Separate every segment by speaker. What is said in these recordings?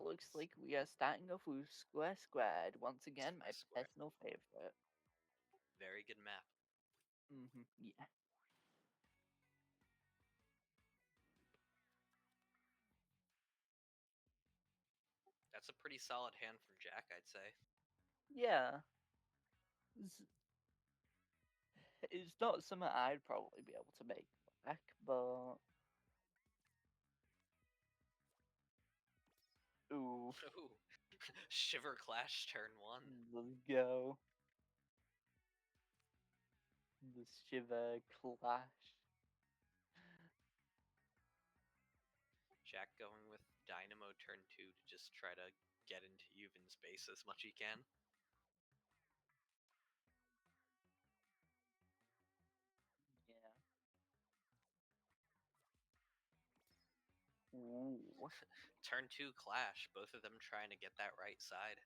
Speaker 1: looks like we are starting off with Square Squared. Once again, my
Speaker 2: Square.
Speaker 1: personal favorite.
Speaker 2: Very good map.
Speaker 1: Yeah.
Speaker 2: That's a pretty solid hand from Jack, I'd say.
Speaker 1: Yeah. It's not something I'd probably be able to make back, but... Ooh,
Speaker 2: Ooh. Shiver Clash turn 1.
Speaker 1: let's go. The Shiver Clash.
Speaker 2: Jack going with Dynamo turn 2 to just try to get into Ljovynn's base as much he can.
Speaker 1: Yeah. Ooh.
Speaker 2: Turn 2 Clash, both of them trying to get that right side.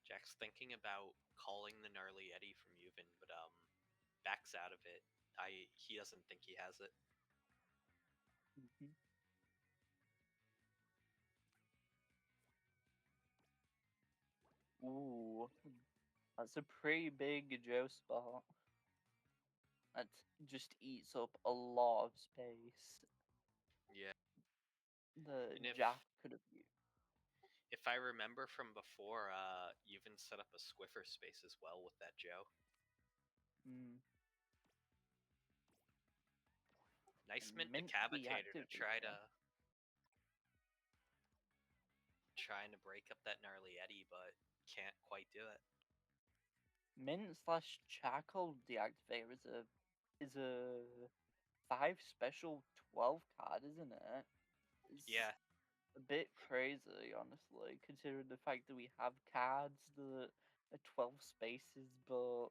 Speaker 2: Jack's thinking about calling the Gnarly Eddy from Ljovynn, but backs out of it. He doesn't think he has it.
Speaker 1: Ooh. That's a pretty big Joe spot. That just eats up a lot of space.
Speaker 2: Yeah.
Speaker 1: The
Speaker 2: And
Speaker 1: Jack could have used.
Speaker 2: if I remember from before, Ljovynn set up a Squiffer space as well with that Joe. Nice
Speaker 1: And
Speaker 2: mint
Speaker 1: Mint
Speaker 2: decapitator to
Speaker 1: deactivator.
Speaker 2: trying to break up that Gnarly Eddy, but can't quite do it.
Speaker 1: Mint slash Charcoal deactivator is a 5 special 12 card, isn't it? It's
Speaker 2: Yeah,
Speaker 1: a bit crazy, honestly, considering the fact that we have cards that are 12 spaces but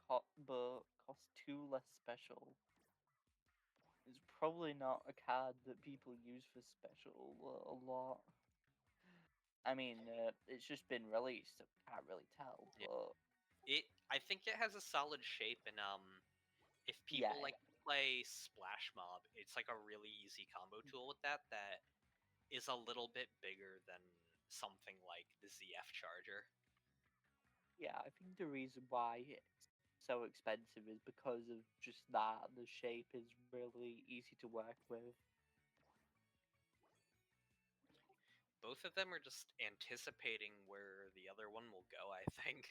Speaker 1: cost 2 less special. It's probably not a card that people use for special a lot. I mean, it's just been released, so can't really tell,
Speaker 2: yeah.
Speaker 1: but
Speaker 2: I think it has a solid shape, and if people
Speaker 1: yeah,
Speaker 2: like to play Splash Mob, it's like a really easy combo tool with that is a little bit bigger than something like the ZF Charger.
Speaker 1: yeah, I think the reason why it's so expensive is because of just that. The shape is really easy to work with.
Speaker 2: Both of them are just anticipating where the other one will go, I think.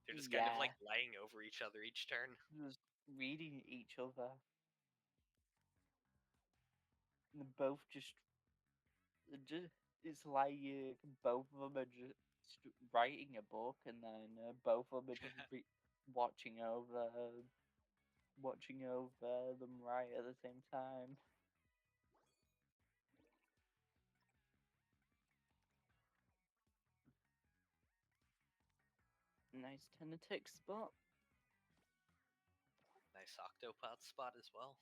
Speaker 2: They're just kind of like
Speaker 1: Yeah,
Speaker 2: laying over each other each turn.
Speaker 1: just reading each other. And they're both just it's like both of them are just writing a book, and then both of them are just watching over them write at the same time. Nice Tentatic spot.
Speaker 2: Nice Octopod spot as well.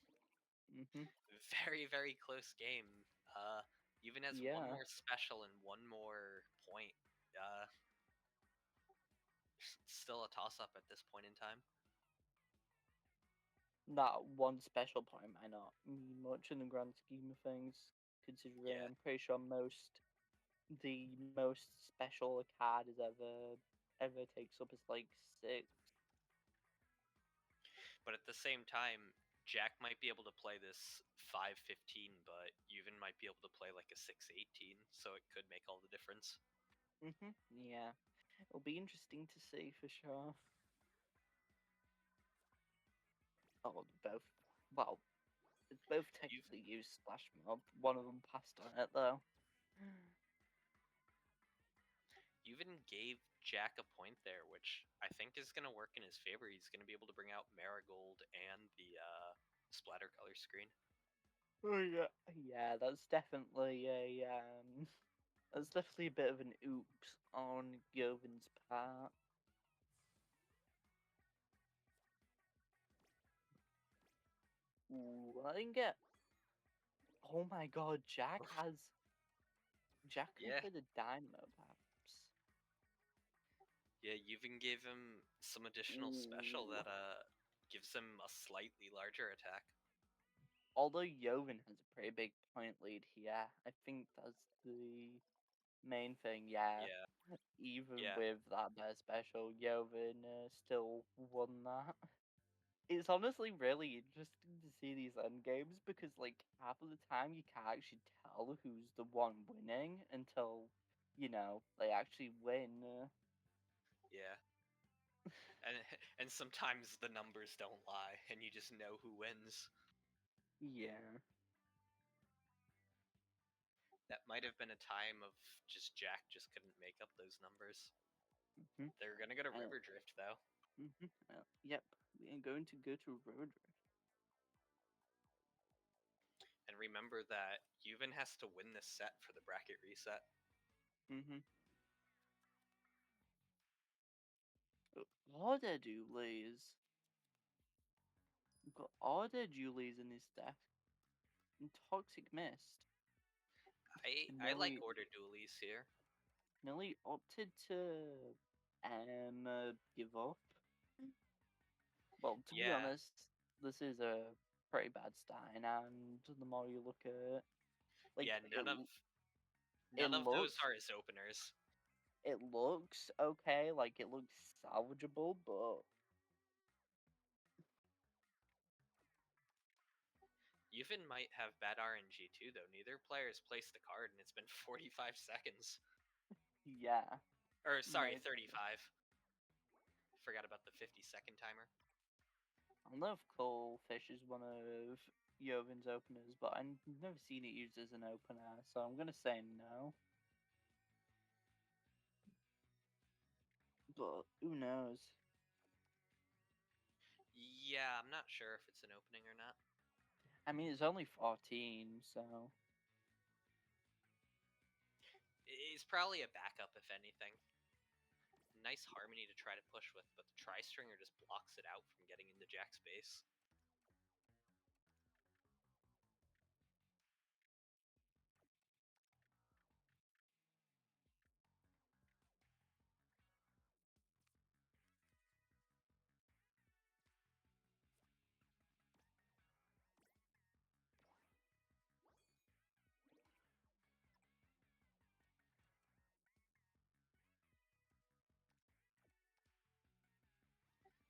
Speaker 1: Mhm.
Speaker 2: Very, very close game. Even has one
Speaker 1: Yeah.
Speaker 2: more special and one more point. Uh, Still a toss-up at this point in time.
Speaker 1: Not one special point might not mean much in the grand scheme of things, considering
Speaker 2: Yeah,
Speaker 1: I'm pretty sure the most special a card has ever takes up is like 6.
Speaker 2: but at the same time, Jack might be able to play this 5-15, but Ljovynn might be able to play like a 6-18, so it could make all the difference.
Speaker 1: Yeah. It'll be interesting to see for sure. Oh, both. Well, it's both
Speaker 2: You've
Speaker 1: technically used Splash Mob. One of them passed on it though.
Speaker 2: Ljovynn gave Jack a point there, which I think is going to work in his favor. He's going to be able to bring out Marigold and the splatter color screen.
Speaker 1: Oh yeah. Yeah, that's definitely a bit of an oops on Jovynn's part. Ooh, I didn't get. Oh my god, Jack can
Speaker 2: Yeah,
Speaker 1: play the Dynamo perhaps.
Speaker 2: Yeah, you even gave him some additional special
Speaker 1: Ooh.
Speaker 2: that gives him a slightly larger attack.
Speaker 1: Although Ljovynn has a pretty big point lead here, I think that's the main thing. Yeah,
Speaker 2: Yeah,
Speaker 1: even
Speaker 2: yeah,
Speaker 1: with that their special, Ljovynn still won that. It's honestly really interesting to see these end games because, like, half of the time you can't actually tell who's the one winning until, they actually win.
Speaker 2: yeah. And and sometimes the numbers don't lie, and you just know who wins.
Speaker 1: Yeah.
Speaker 2: That might have been a time of just Jack just couldn't make up those numbers.
Speaker 1: Hmm.
Speaker 2: They're gonna go to River Drift though.
Speaker 1: Yep. We are going to go to Road.
Speaker 2: And remember that Juven has to win this set for the bracket reset.
Speaker 1: Mm-hmm. Order Julies. We've got Order Julies in his deck. And Toxic Mist.
Speaker 2: I like
Speaker 1: Nelly,
Speaker 2: order dualies here.
Speaker 1: Nelly opted to give up. Well, to be
Speaker 2: Yeah,
Speaker 1: honest, this is a pretty bad Stein, and the more you look at it, like
Speaker 2: yeah.
Speaker 1: it, it
Speaker 2: None of those
Speaker 1: looks,
Speaker 2: are his openers.
Speaker 1: it looks okay, like it looks salvageable, but
Speaker 2: Juven might have bad RNG too, though. Neither player has placed a card, and it's been 45 seconds.
Speaker 1: yeah,
Speaker 2: Or sorry,
Speaker 1: maybe.
Speaker 2: 35. Forgot about the 50-second timer.
Speaker 1: I don't know if Coal Fish is one of Jovin's openers, but I've never seen it used as an opener, so I'm gonna say no. But who knows?
Speaker 2: Yeah, I'm not sure if it's an opening or not.
Speaker 1: I mean, it's only 14, so
Speaker 2: It's probably a backup, if anything. Nice harmony to try to push with, but the tri-stringer just blocks it out from getting into Jack's base.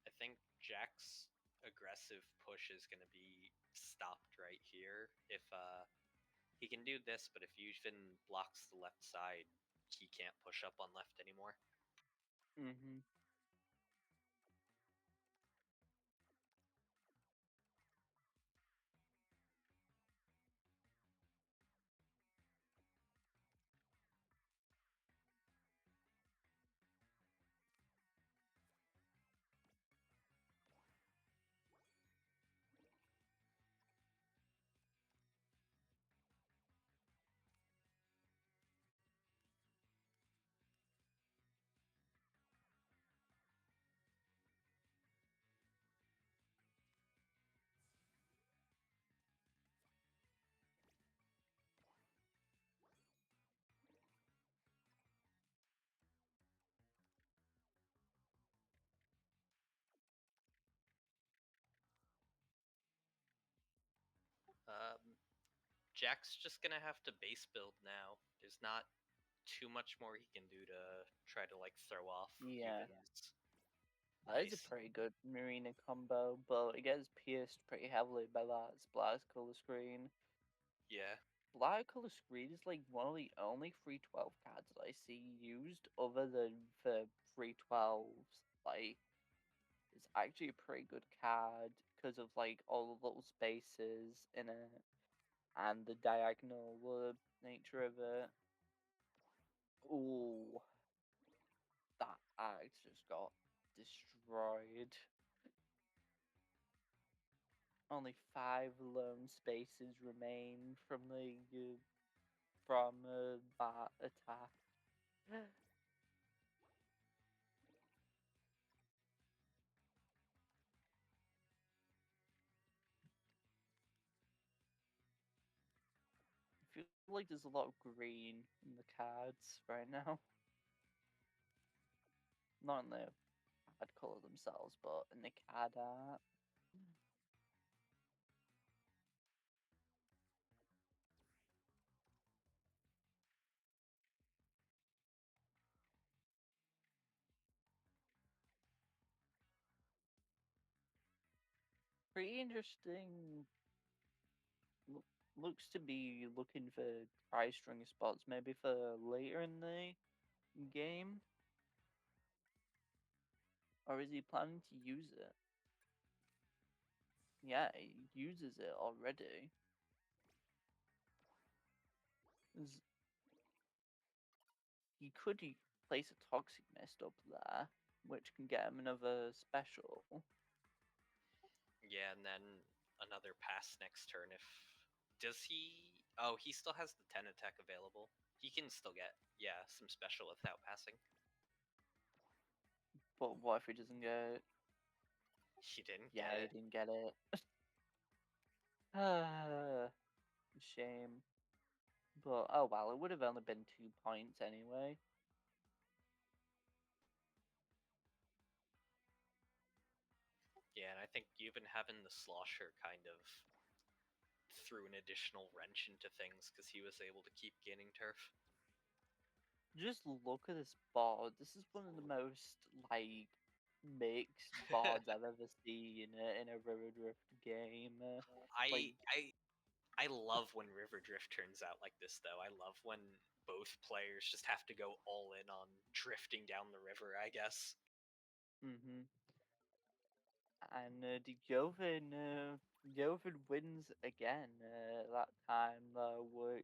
Speaker 2: I think Jack's aggressive push is going to be stopped right here. If he can do this, but if Ljovynn blocks the left side, he can't push up on left anymore.
Speaker 1: mm-hmm.
Speaker 2: Jack's just going to have to base build now. There's not too much more he can do to try to like throw off
Speaker 1: Yeah,
Speaker 2: Juven's
Speaker 1: that is a
Speaker 2: base.
Speaker 1: pretty good Marina combo, but it gets pierced pretty heavily by that Splash Color Screen.
Speaker 2: Yeah.
Speaker 1: Black Color Screen is like one of the only 312 cards that I see used other than for 312s. Like, it's actually a pretty good card because of like all the little spaces in it and the diagonal nature of it. Ooh, that axe just got destroyed. Only 5 lone spaces remain from that attack. I feel like there's a lot of green in the cards right now. not in the card color themselves, but in the card art. Pretty interesting. Looks to be looking for tri-string spots, maybe for later in the game, or is he planning to use it? Yeah, he uses it already. He could place a toxic mist up there, which can get him another special.
Speaker 2: Yeah, and then another pass next turn if... Does he... Oh, he still has the 10 attack available. He can still get, yeah, some special without passing.
Speaker 1: But what if he doesn't get it?
Speaker 2: He didn't
Speaker 1: Yeah,
Speaker 2: get
Speaker 1: he
Speaker 2: it.
Speaker 1: didn't get it. Ah, shame. But oh well, it would have only been 2 points anyway.
Speaker 2: Yeah, and I think even having the slosher kind of threw an additional wrench into things because he was able to keep gaining turf.
Speaker 1: Just look at this board. This is one of the most like mixed boards I've ever seen in a River Drift game. Like,
Speaker 2: I I I love when River Drift turns out like this, though. I love when both players just have to go all in on drifting down the river, I guess.
Speaker 1: mm-hmm. And the Ljovynn wins again that time.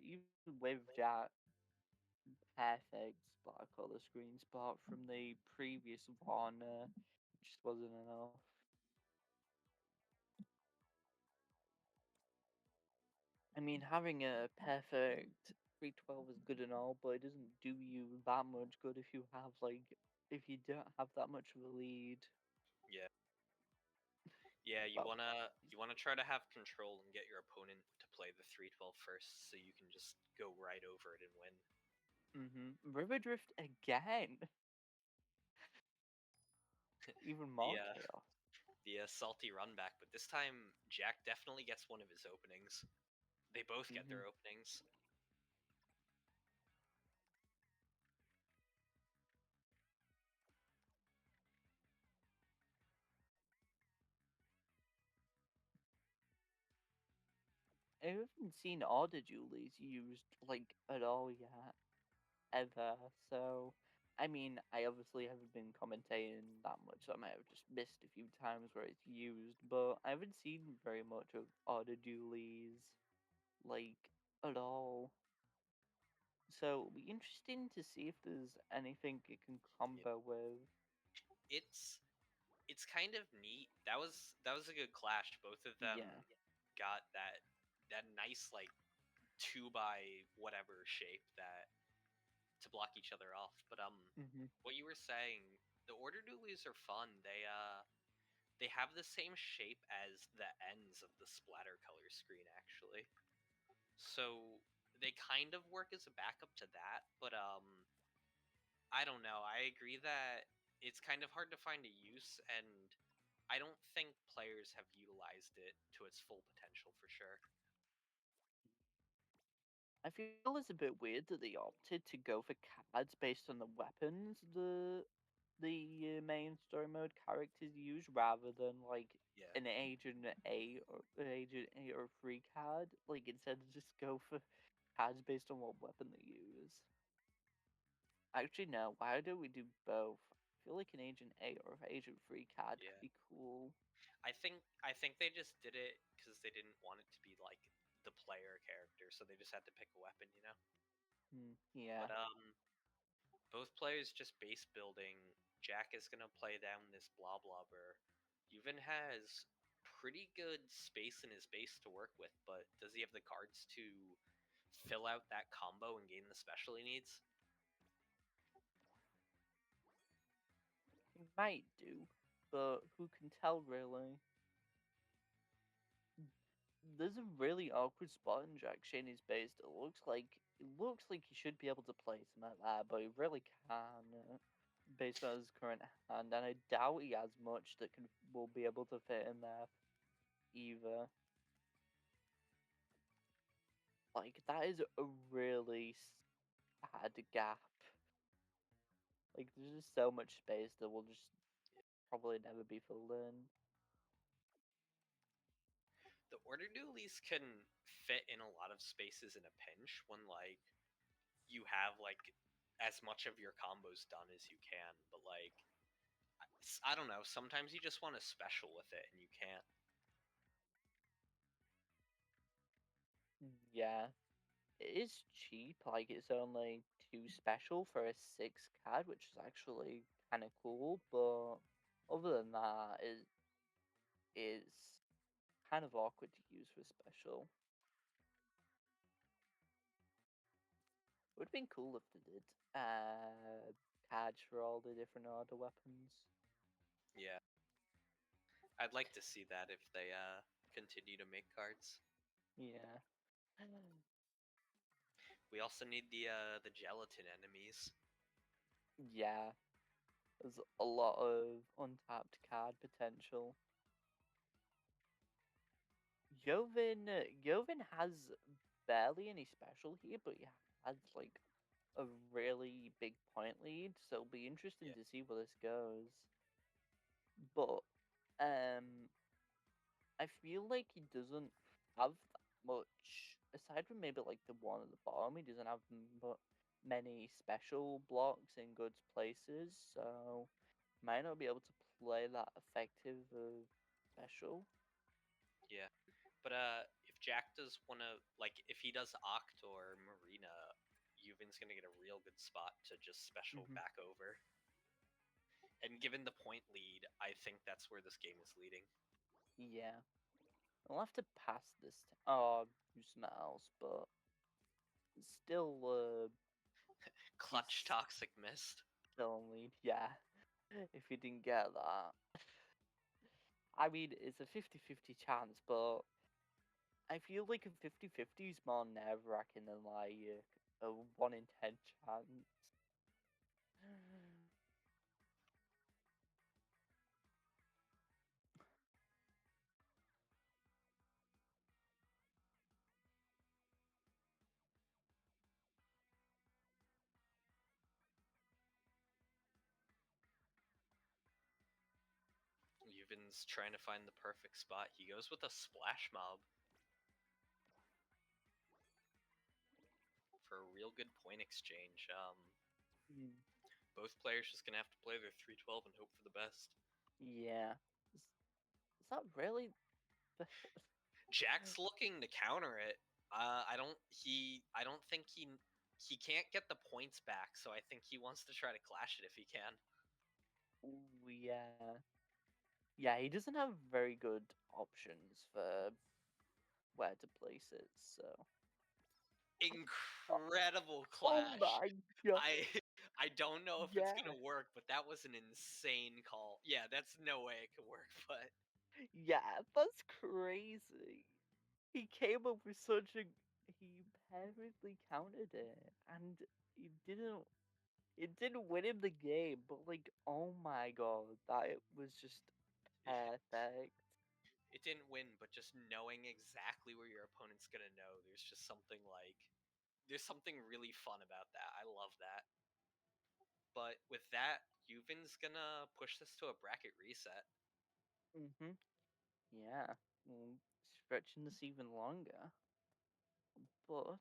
Speaker 1: Even with Jack, perfect spot color screen spot from the previous one, just wasn't enough. I mean, having a perfect 312 is good and all, but it doesn't do you that much good if you have if you don't have that much of a lead.
Speaker 2: Yeah. Yeah, you
Speaker 1: Well,
Speaker 2: wanna try to have control and get your opponent to play the 312 first so you can just go right over it and win.
Speaker 1: River Drift again. Even more
Speaker 2: The
Speaker 1: chaos.
Speaker 2: salty run back, but this time Jack definitely gets one of his openings. They both get
Speaker 1: hmm
Speaker 2: their openings.
Speaker 1: I haven't seen order dualies used at all yet, ever. So, I mean, I obviously haven't been commentating that much, so I might have just missed a few times where it's used. But I haven't seen very much of order dualies like at all. So it'll be interesting to see if there's anything it can
Speaker 2: Yeah.
Speaker 1: combo with.
Speaker 2: It's it's kind of neat. That was a good clash. Both of them
Speaker 1: Yeah.
Speaker 2: got that nice like 2 by whatever shape that to block each other off. But
Speaker 1: hmm
Speaker 2: what you were saying, the order dualies are fun. They have the same shape as the ends of the splatter color screen actually. So they kind of work as a backup to that, but I don't know. I agree that it's kind of hard to find a use, and I don't think players have utilized it to its full potential for sure.
Speaker 1: I feel it's a bit weird that they opted to go for cards based on the weapons the main story mode characters use rather than
Speaker 2: Yeah.
Speaker 1: an Agent A or free card. Like instead of just go for cards based on what weapon they use. Actually, no. Why don't we do both? I feel like an Agent A or Agent Free card
Speaker 2: Yeah.
Speaker 1: could be cool.
Speaker 2: I think they just did it because they didn't want it to be like the player character, so they just had to pick a weapon, you know.
Speaker 1: Yeah.
Speaker 2: But both players just base building. Jack is gonna play down this blah blobber. Ljovynn has pretty good space in his base to work with, but does he have the cards to fill out that combo and gain the special he needs?
Speaker 1: He might do, but who can tell really? There's a really awkward spot in Jackshainy's base. It looks like he should be able to play some like that, but he really can't. based on his current hand, and I doubt he has much that will be able to fit in there either. Like that is a really sad gap. Like there's just so much space that will just probably never be filled in.
Speaker 2: The order dualies can fit in a lot of spaces in a pinch when like you have like as much of your combos done as you can, but like I don't know, sometimes you just want to special with it and you can't.
Speaker 1: Yeah, it is cheap. Like it's only 2 special for a 6 card, which is actually kind of cool. But other than that, it is kind of awkward to use for special. It would have been cool if they did cards for all the different order weapons.
Speaker 2: Yeah. I'd like to see that if they continue to make cards.
Speaker 1: Yeah.
Speaker 2: We also need the gelatin enemies.
Speaker 1: Yeah. There's a lot of untapped card potential. Ljovynn has barely any special here, but he has like a really big point lead, so it'll be interesting
Speaker 2: Yeah.
Speaker 1: to see where this goes. But I feel like he doesn't have that much, aside from maybe like the one at the bottom. He doesn't have many special blocks in good places, so might not be able to play that effective of special.
Speaker 2: Yeah. But if Jack does want to, like, if he does Oct or Marina, Ljovyn's gonna get a real good spot to just special
Speaker 1: Hmm.
Speaker 2: back over. And given the point lead, I think that's where this game is leading.
Speaker 1: Yeah, I'll have to pass this. Oh, do something else, but still, he's
Speaker 2: Clutch Toxic Mist.
Speaker 1: still in lead. Yeah, if he didn't get that. I mean, it's a 50-50 chance, but I feel like a 50-50 is more nerve-wracking than like a 1 in 10 chance.
Speaker 2: Ljovyn's trying to find the perfect spot. He goes with a Splash Mob for a real good point exchange.
Speaker 1: Mm,
Speaker 2: Both players just gonna have to play their 312 and hope for the best.
Speaker 1: yeah. Is that really the...
Speaker 2: Jack's looking to counter it. I don't. I don't think he can't get the points back. So I think he wants to try to clash it if he can.
Speaker 1: Ooh, yeah. Yeah, he doesn't have very good options for where to place it, so.
Speaker 2: Incredible
Speaker 1: Oh
Speaker 2: clash.
Speaker 1: my god.
Speaker 2: I I don't know if it's
Speaker 1: Yeah.
Speaker 2: gonna work, but that was an insane call. Yeah, that's no way it could work. But
Speaker 1: Yeah, that's crazy. He came up with such a. He perfectly countered it, and he didn't. It didn't win him the game, but like, oh my god, that it was just perfect.
Speaker 2: it didn't win. But just knowing exactly where your opponent's gonna know, there's something really fun about that. I love that. But with that, Ljovyn's gonna push this to a bracket reset.
Speaker 1: Mhm. Yeah. Stretching this even longer, but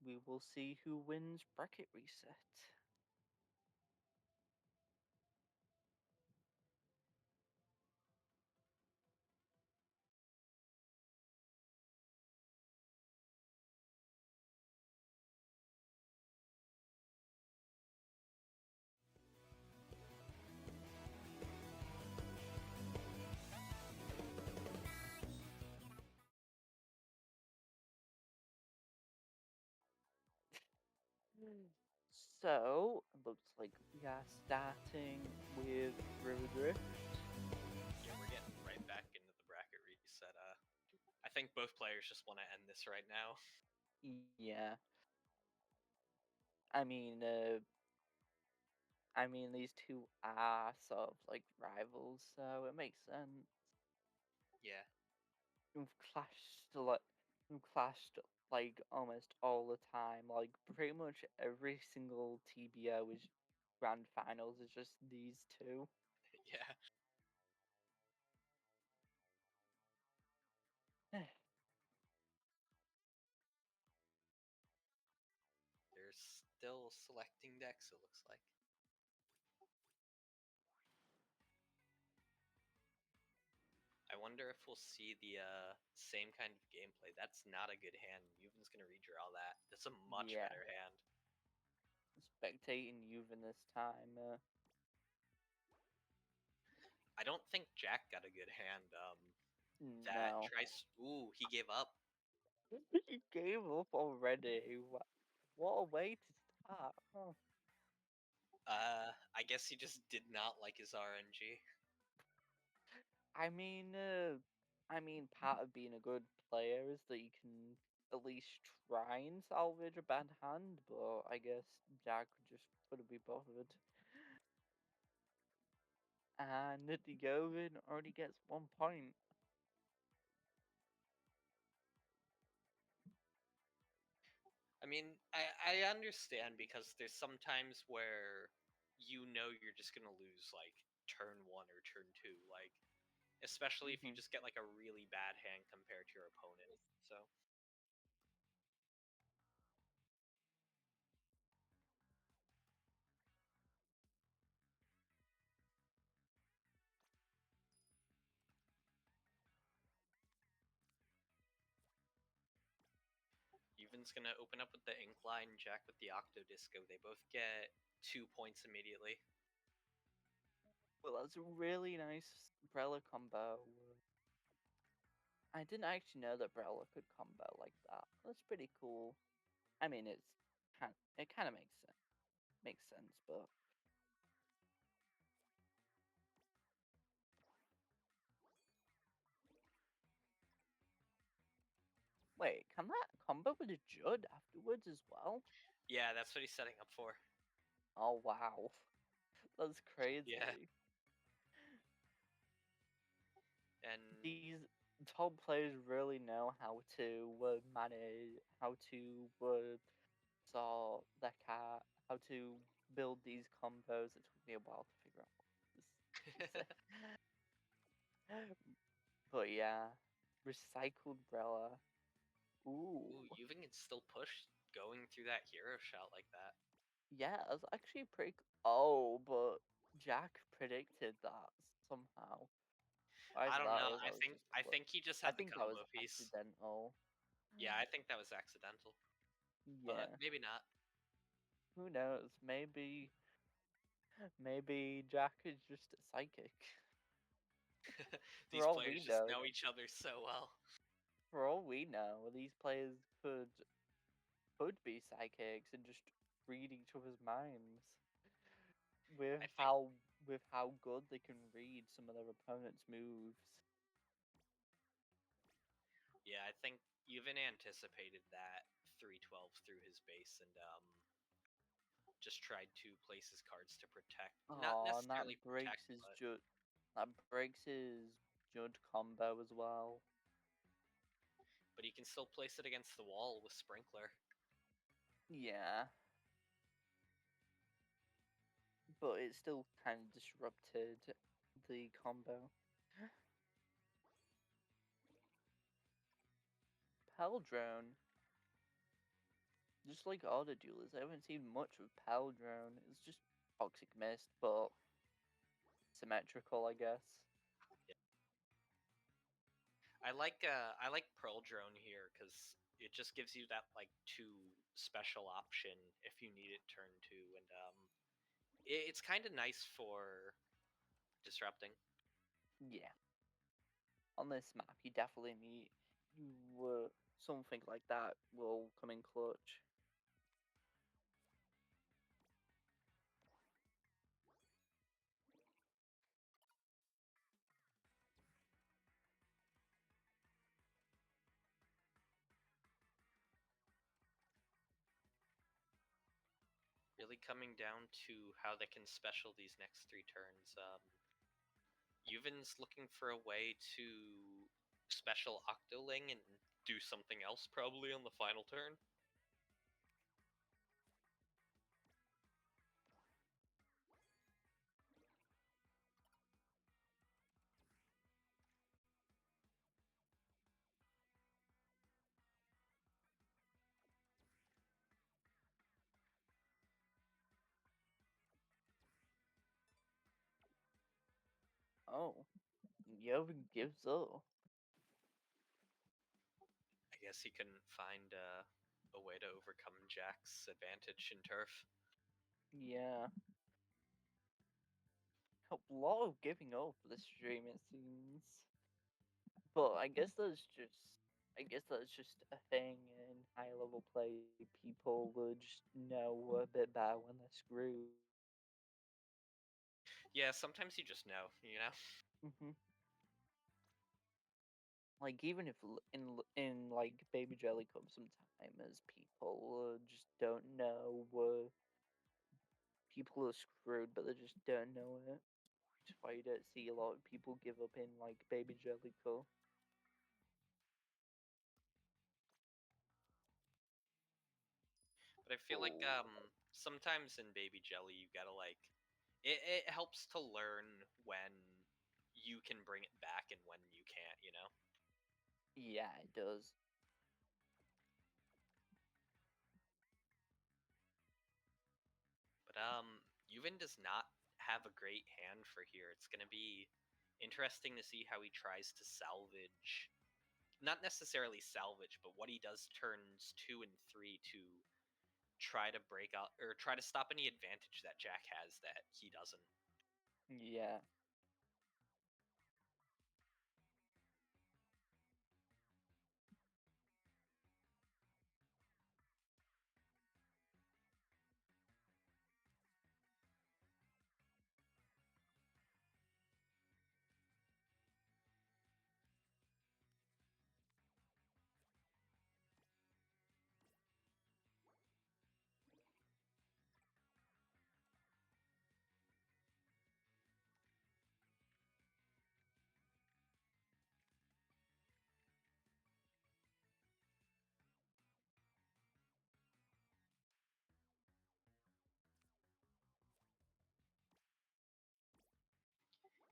Speaker 1: we will see who wins bracket reset. So, looks like we are starting with River Drift.
Speaker 2: Yeah, we're getting right back into the bracket reset. I think both players just want to end this right now.
Speaker 1: Yeah. I mean, I mean, these two are sort of like rivals, so it makes sense.
Speaker 2: Yeah.
Speaker 1: We've clashed like we've clashed like almost all the time. Like pretty much every single TBO is grand finals is just these two.
Speaker 2: Yeah. They're still selecting decks, it looks like. I wonder if we'll see the same kind of gameplay. That's not a good hand. Ljovynn's going to redraw that. That's a much
Speaker 1: Yeah,
Speaker 2: better hand.
Speaker 1: spectating Juven this time.
Speaker 2: I don't think Jack got a good hand. That
Speaker 1: No,
Speaker 2: tries. Ooh, he gave up.
Speaker 1: he gave up already. What a way to start. Huh.
Speaker 2: I guess he just did not like his RNG.
Speaker 1: I mean, part of being a good player is that you can at least try and salvage a bad hand, but I guess Jack just couldn't be bothered. And Ljovynn already gets 1 point.
Speaker 2: I mean, I understand because there's some times where you know you're just gonna lose like turn 1 or turn 2, like especially if you just get like a really bad hand compared to your opponent. So Ljovyn's gonna open up with the Incline, Jack with the Octo Disco. They both get 2 points immediately.
Speaker 1: Well, that's a really nice Brella combo. I didn't actually know that Brella could combo like that. That's pretty cool. I mean, it kind of makes sense. Makes sense, but wait, can that combo with a Judd afterwards as well?
Speaker 2: Yeah, that's what he's setting up for.
Speaker 1: Oh wow, that's crazy.
Speaker 2: Yeah. And
Speaker 1: These top players really know how to manage, how to sort their cat, how to build these combos. It took me a while to figure out what to say. But yeah, recycled Brella. Ooh.
Speaker 2: ooh, Ljovynn can still push going through that hero shot like that.
Speaker 1: Yeah, that's actually pretty. Oh, but Jack predicted that somehow.
Speaker 2: I
Speaker 1: Either
Speaker 2: don't
Speaker 1: that
Speaker 2: know.
Speaker 1: or that was just a
Speaker 2: I
Speaker 1: glitch.
Speaker 2: think he just
Speaker 1: I
Speaker 2: had the
Speaker 1: think that was
Speaker 2: combo piece.
Speaker 1: accidental.
Speaker 2: Yeah, I think that was accidental, but
Speaker 1: Yeah,
Speaker 2: maybe not.
Speaker 1: who knows? Maybe Jack is just a psychic. For
Speaker 2: These
Speaker 1: all we
Speaker 2: players just
Speaker 1: know,
Speaker 2: know each other so well.
Speaker 1: these players could be psychics and just read each other's minds with
Speaker 2: I think,
Speaker 1: how with how good they can read some of their opponent's moves.
Speaker 2: yeah, I think Ljovynn anticipated that 312 through his base and just tried to place his cards to protect, not
Speaker 1: Oh, and that
Speaker 2: necessarily
Speaker 1: breaks
Speaker 2: protect,
Speaker 1: his
Speaker 2: but
Speaker 1: Judd. That breaks his Judd combo as well.
Speaker 2: he can still place it against the wall with Sprinkler.
Speaker 1: Yeah, but it still kind of disrupted the combo. Pal drone. Just like other duelists, I haven't seen much of Pal drone. It's just toxic mist, but symmetrical, I guess.
Speaker 2: Yeah. I like Pearl Drone here because it just gives you that like 2 special option if you need it turn 2, and it's kind of nice for disrupting.
Speaker 1: Yeah, on this map, you definitely need something like that will come in clutch.
Speaker 2: really coming down to how they can special these next three turns. Yuvin's looking for a way to special Octoling and do something else probably on the final turn.
Speaker 1: Oh, Ljovynn gives up.
Speaker 2: I guess he couldn't find a way to overcome Jack's advantage in turf.
Speaker 1: Yeah. A lot of giving up this stream, it seems. But I guess that's just a thing in high level play. People would just know a bit better when they're screwed.
Speaker 2: Yeah, sometimes you just know, you know?
Speaker 1: Hmm. Like even if in like Baby Jelly Cup, sometimes people just don't know. People are screwed, but they just don't know it. That's why you don't see a lot of people give up in like Baby Jelly Cup.
Speaker 2: But I feel like sometimes in Baby Jelly you gotta like it helps to learn when you can bring it back and when you can't, you know?
Speaker 1: Yeah, it does.
Speaker 2: But Yuven does not have a great hand for here. It's gonna be interesting to see how he tries to salvage, not necessarily salvage, but what he does turns 2 and 3 to try to break out or try to stop any advantage that Jack has that he doesn't.
Speaker 1: Yeah.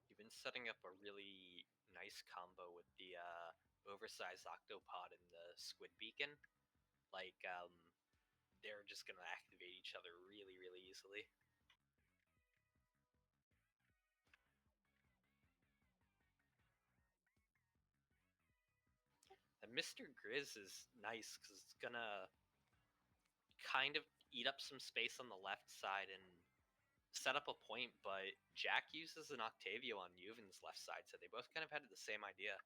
Speaker 2: You've been setting up a really nice combo with the oversized octopod and the squid beacon. Like they're just gonna activate each other really, really easily. And Mr. Grizz is nice because it's gonna kind of eat up some space on the left side and set up a point, but Jack uses an Octavio on Juven's left side, so they both kind of had the same idea.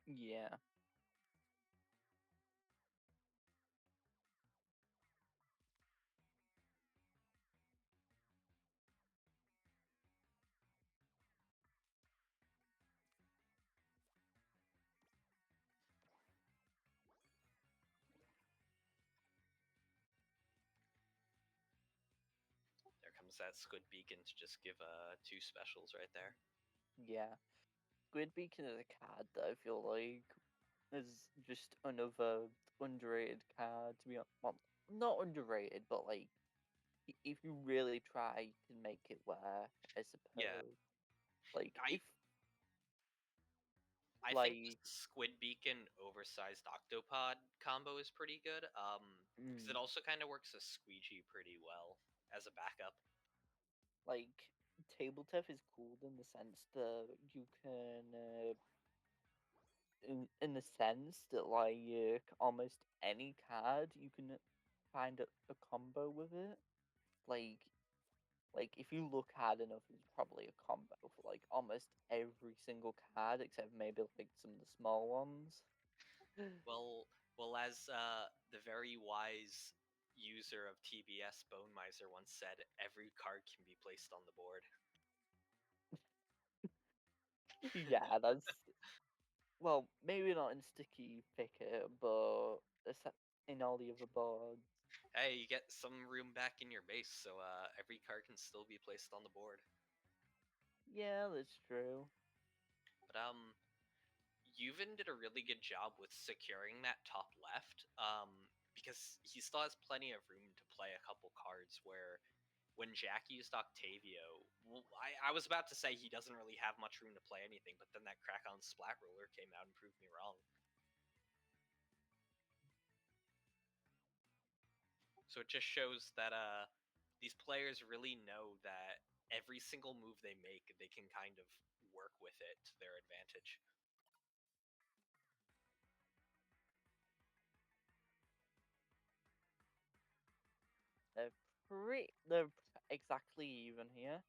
Speaker 1: Yeah.
Speaker 2: There comes that Squid Beacon to just give two specials right there.
Speaker 1: Yeah. Squid Beacon is a card that I feel like is just another underrated card, to be honest. Well, not underrated, but like if you really try, you can make it work. I
Speaker 2: Yeah,
Speaker 1: suppose. Like
Speaker 2: I
Speaker 1: if
Speaker 2: I think the
Speaker 1: like
Speaker 2: Squid Beacon oversized Octopod combo is pretty good. Because it
Speaker 1: mm,
Speaker 2: also kind of works as squeegee pretty well as a backup.
Speaker 1: like Tabletuf is cool in the sense that you can in the sense that like almost any card you can find a combo with it. Like if you look hard enough, it's probably a combo for like almost every single card except maybe like some of the small ones.
Speaker 2: Well, well, as the very wise user of TBS Bone Miser once said, every card can be placed on the board.
Speaker 1: Yeah, that's well, maybe not in Sticky Picker, but in all the other boards.
Speaker 2: Hey, you get some room back in your base, so every card can still be placed on the board.
Speaker 1: Yeah, that's true.
Speaker 2: But Ljovynn did a really good job with securing that top left, because he still has plenty of room to play a couple cards where when Jack used Octavio, I was about to say he doesn't really have much room to play anything, but then that crack on Splat Roller came out and proved me wrong. So it just shows that these players really know that every single move they make, they can kind of work with it to their advantage.
Speaker 1: They're exactly even here.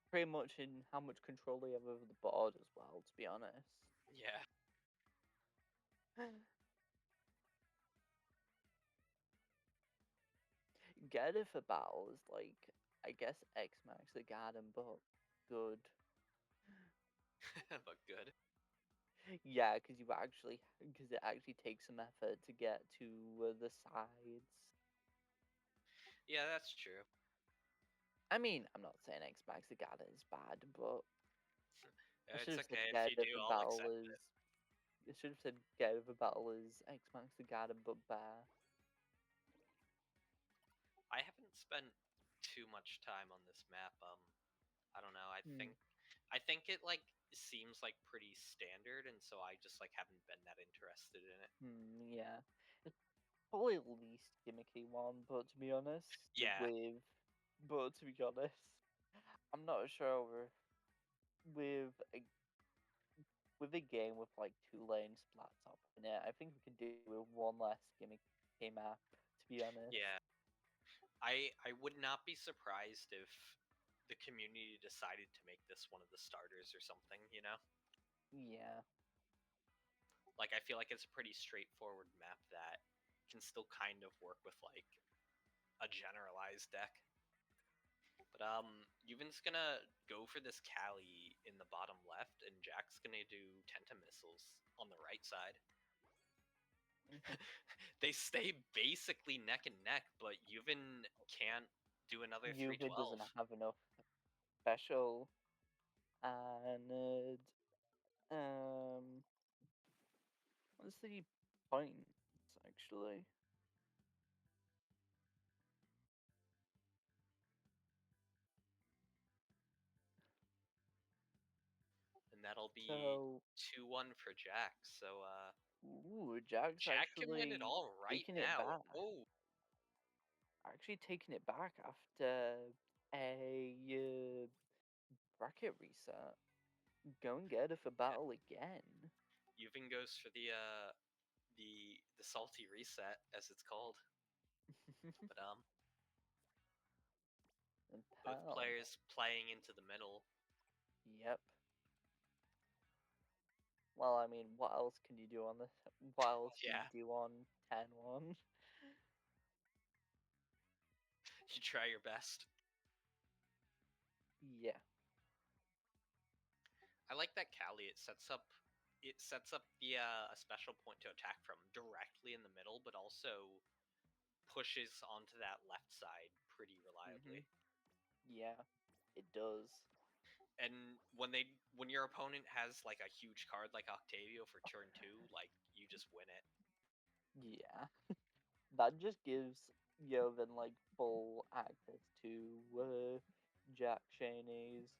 Speaker 1: Pretty much in how much control they have over the board as well, to be honest.
Speaker 2: Yeah.
Speaker 1: Get it for battle is like, I guess X Max the garden, but good.
Speaker 2: But good.
Speaker 1: Yeah, because it actually takes some effort to get to the sides.
Speaker 2: Yeah, that's true.
Speaker 1: I mean, I'm not saying X Max the garden is bad, but I should
Speaker 2: It's
Speaker 1: have said
Speaker 2: okay if
Speaker 1: get
Speaker 2: you
Speaker 1: it
Speaker 2: do.
Speaker 1: for
Speaker 2: I'll
Speaker 1: battle
Speaker 2: accept
Speaker 1: is.
Speaker 2: it.
Speaker 1: I should have said get it for battle is X Max the garden, but bear.
Speaker 2: I haven't spent too much time on this map. I don't know. I think it like seems like pretty standard, and so I just like haven't been that interested in it.
Speaker 1: Yeah. It's probably the least gimmicky one, but to be honest,
Speaker 2: Yeah,
Speaker 1: I'm not sure with a with a game with like 2 lane splat top in it. I think we can do with one less gimmicky map, to be honest.
Speaker 2: yeah. I would not be surprised if the community decided to make this one of the starters or something. You know,
Speaker 1: Yeah.
Speaker 2: like I feel like it's a pretty straightforward map that can still kind of work with like a generalized deck. But Juven's gonna go for this Cali in the bottom left, and Jack's gonna do Tenta missiles on the right side. They stay basically neck and neck, but Juven can't do another
Speaker 1: Juve
Speaker 2: 312.
Speaker 1: doesn't have enough special and what's the points actually?
Speaker 2: And that'll be
Speaker 1: So
Speaker 2: 2-1 for Jack. So
Speaker 1: ooh, Jack's
Speaker 2: Jack can win it
Speaker 1: actually
Speaker 2: all right
Speaker 1: taking it
Speaker 2: now.
Speaker 1: back.
Speaker 2: Oh,
Speaker 1: Actually taking it back after a bracket reset. Go and get it for
Speaker 2: yeah.
Speaker 1: battle again.
Speaker 2: Juven goes for the salty reset, as it's called. But
Speaker 1: And
Speaker 2: both
Speaker 1: Pell.
Speaker 2: players playing into the middle.
Speaker 1: Yep. Well, I mean, what else can you do on this? What else can
Speaker 2: Yeah,
Speaker 1: you do on 10-1?
Speaker 2: you try your best.
Speaker 1: Yeah.
Speaker 2: I like that Cali. It sets up the a special point to attack from directly in the middle, but also pushes onto that left side pretty reliably.
Speaker 1: Yeah, it does.
Speaker 2: And when your opponent has like a huge card like Octavio for turn 2, like you just win it.
Speaker 1: Yeah. That just gives Joven like full access to Jackshainy's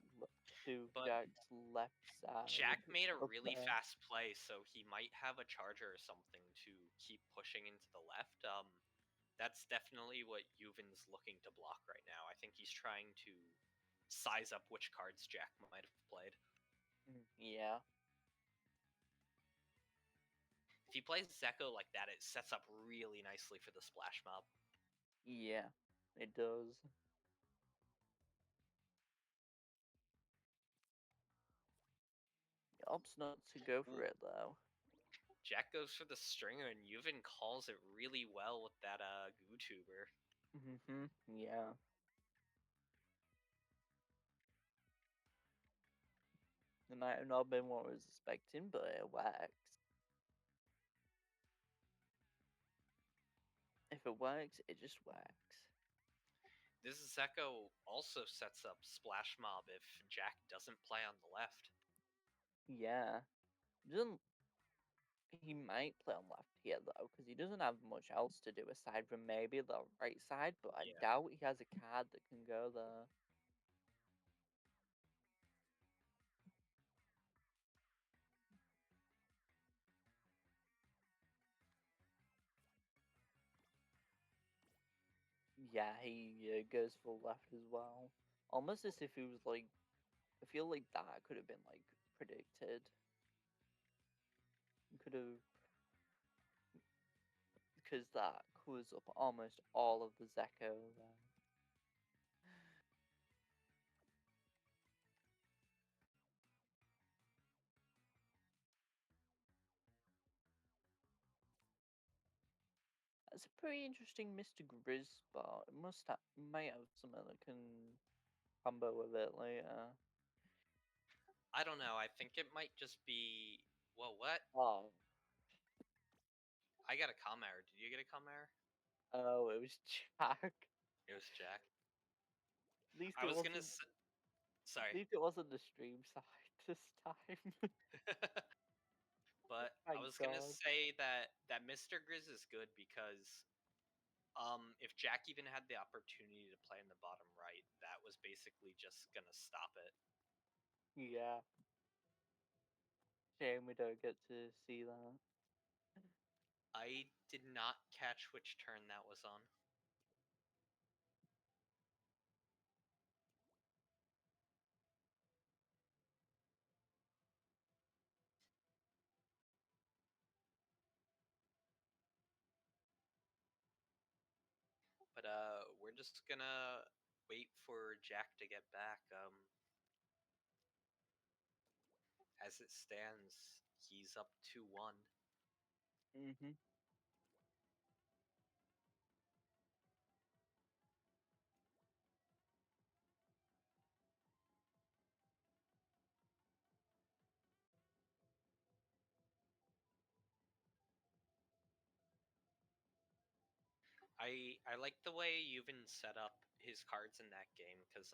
Speaker 1: to
Speaker 2: But
Speaker 1: Jack's left side
Speaker 2: Jack made a
Speaker 1: up
Speaker 2: really
Speaker 1: there.
Speaker 2: fast play, so he might have a charger or something to keep pushing into the left. That's definitely what Juven's looking to block right now. I think he's trying to size up which cards Jack might have played.
Speaker 1: Yeah.
Speaker 2: If he plays Zeko like that, it sets up really nicely for the splash mob.
Speaker 1: Yeah. It does. Opts not to go for
Speaker 2: Ooh,
Speaker 1: it though.
Speaker 2: Jack goes for the stringer, and Juven calls it really well with that GooTuber.
Speaker 1: Yeah. It might have not been what I was expecting, but it works. If it works, it just works.
Speaker 2: This Zeko also sets up Splash Mob if Jack doesn't play on the left.
Speaker 1: Yeah. Doesn't he might play on left here though, because he doesn't have much else to do aside from maybe the right side, but I
Speaker 2: Yeah.
Speaker 1: doubt he has a card that can go there. Yeah, he goes full left as well. Almost as if he was like, I feel like that could have been like predicted. Could have, because that covers up almost all of the Zeko there. That's a pretty interesting Mr. Grizz spot. It might have something that can combo with it later.
Speaker 2: I don't know. I think it might just be. Whoa, what?
Speaker 1: Oh,
Speaker 2: I got a comm error. Did you get a comm error?
Speaker 1: oh, it was Jack.
Speaker 2: It was Jack.
Speaker 1: At least
Speaker 2: I
Speaker 1: it
Speaker 2: was gonna.
Speaker 1: wasn't. At
Speaker 2: Sorry.
Speaker 1: least it wasn't the stream side this time.
Speaker 2: But I
Speaker 1: Thank
Speaker 2: was gonna
Speaker 1: God.
Speaker 2: say that Mr. Grizz is good because if Jack even had the opportunity to play in the bottom right, that was basically just gonna stop it.
Speaker 1: Yeah. Shame we don't get to see that.
Speaker 2: I did not catch which turn that was on. But we're just gonna wait for Jack to get back. As it stands, he's up 2-1.
Speaker 1: Mhm.
Speaker 2: I like the way Ljovynn set up his cards in that game because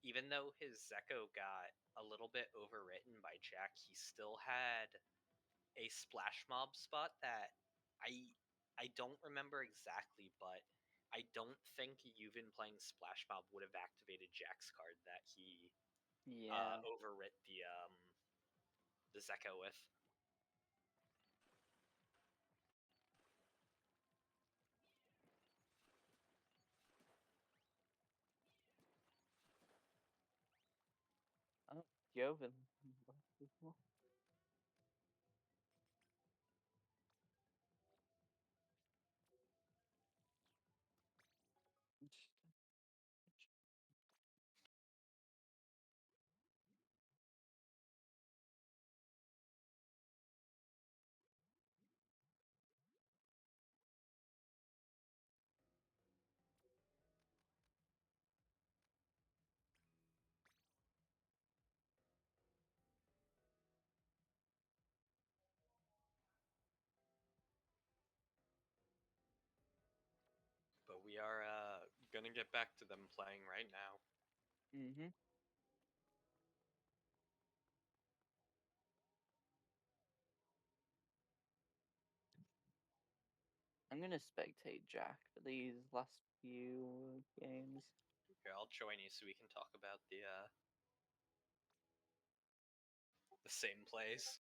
Speaker 2: even though his Zeko got a little bit overwritten by Jack, he still had a splash mob spot that I don't remember exactly, but I don't think Ljovynn playing splash mob would have activated Jack's card that he
Speaker 1: Yeah.
Speaker 2: overwrit the Zeko with.
Speaker 1: Oh, Joven.
Speaker 2: But we are gonna get back to them playing right now.
Speaker 1: Mhm. I'm gonna spectate Jack for these last few games.
Speaker 2: Here, I'll join you so we can talk about the same plays.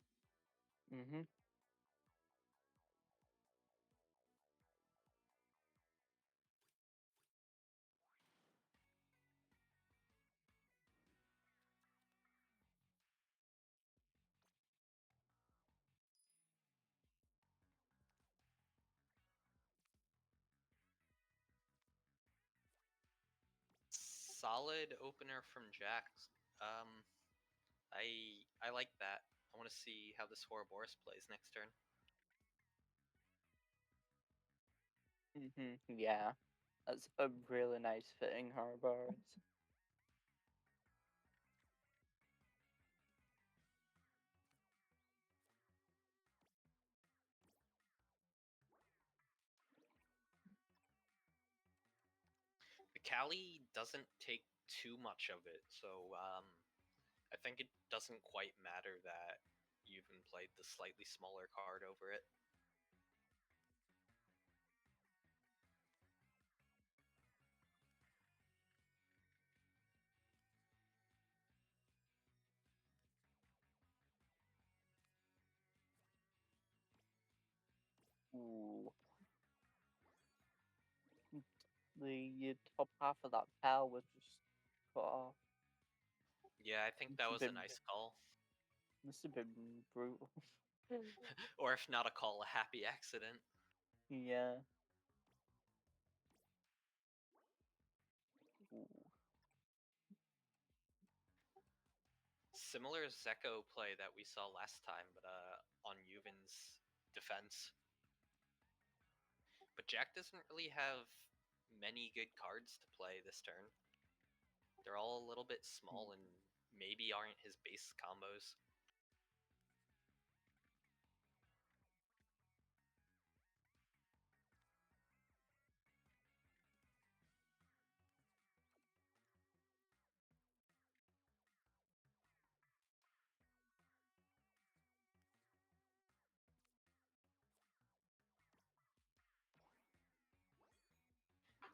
Speaker 1: Mhm.
Speaker 2: Solid opener from Jax. I like that. I want to see how this Ouroboros plays next turn.
Speaker 1: Mhm. Yeah. That's a really nice fitting Harbors.
Speaker 2: Callie doesn't take too much of it, so I think it doesn't quite matter that you even played the slightly smaller card over it.
Speaker 1: Ooh. The top half of that pal was just cut off.
Speaker 2: Yeah, I think
Speaker 1: Must
Speaker 2: that
Speaker 1: have
Speaker 2: was a
Speaker 1: been,
Speaker 2: nice call.
Speaker 1: must have been brutal.
Speaker 2: Or if not a call, a happy accident.
Speaker 1: Yeah. Ooh.
Speaker 2: Similar Zeko play that we saw last time, but on Ljovynn's defense. But Jack doesn't really have many good cards to play this turn. They're all a little bit small and maybe aren't his base combos.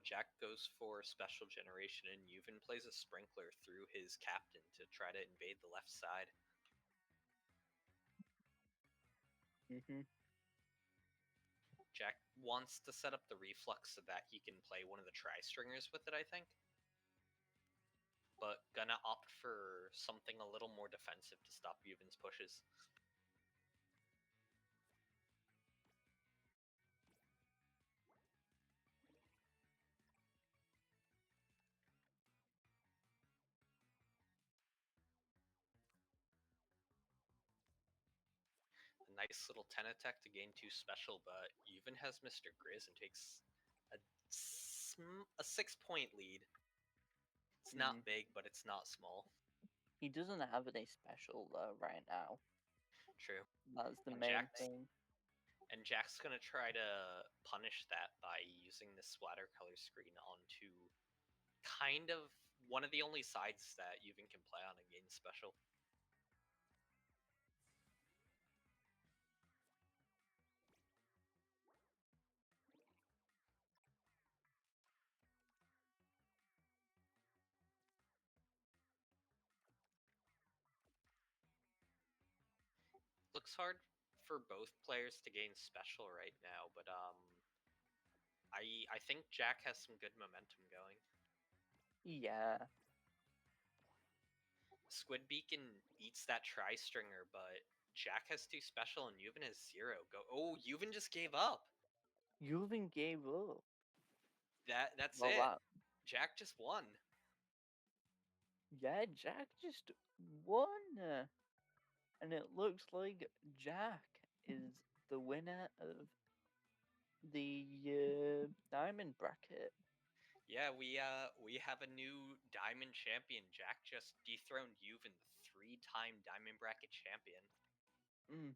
Speaker 2: Jack goes for Special Generation, and Ljovynn plays a Sprinkler through his captain to try to invade the left side. Jack wants to set up the Reflux so that he can play one of the Tri-Stringers with it, I think. But gonna opt for something a little more defensive to stop Ljovynn's pushes. A nice little 10 attack to gain 2 special, but Ljovynn has Mr. Grizz and takes a 6-point lead. It's not big, but it's not small.
Speaker 1: He doesn't have any special though right now.
Speaker 2: True.
Speaker 1: That's the
Speaker 2: And
Speaker 1: main thing.
Speaker 2: And Jack's gonna try to punish that by using this splatter color screen onto kind of one of the only sides that Ljovynn can play on and gain special. Looks hard for both players to gain special right now, but I think Jack has some good momentum going.
Speaker 1: Yeah.
Speaker 2: Squid Beacon eats that Tri-Stringer, but Jack has 2 special and Ljovynn has 0. Ljovynn just gave up.
Speaker 1: Ljovynn gave up.
Speaker 2: That's
Speaker 1: Well,
Speaker 2: it.
Speaker 1: that,
Speaker 2: Jack just won.
Speaker 1: yeah, Jack just won. And it looks like Jack is the winner of the diamond bracket.
Speaker 2: Yeah, we have a new diamond champion. Jack just dethroned Ljovynn, the 3-time diamond bracket champion.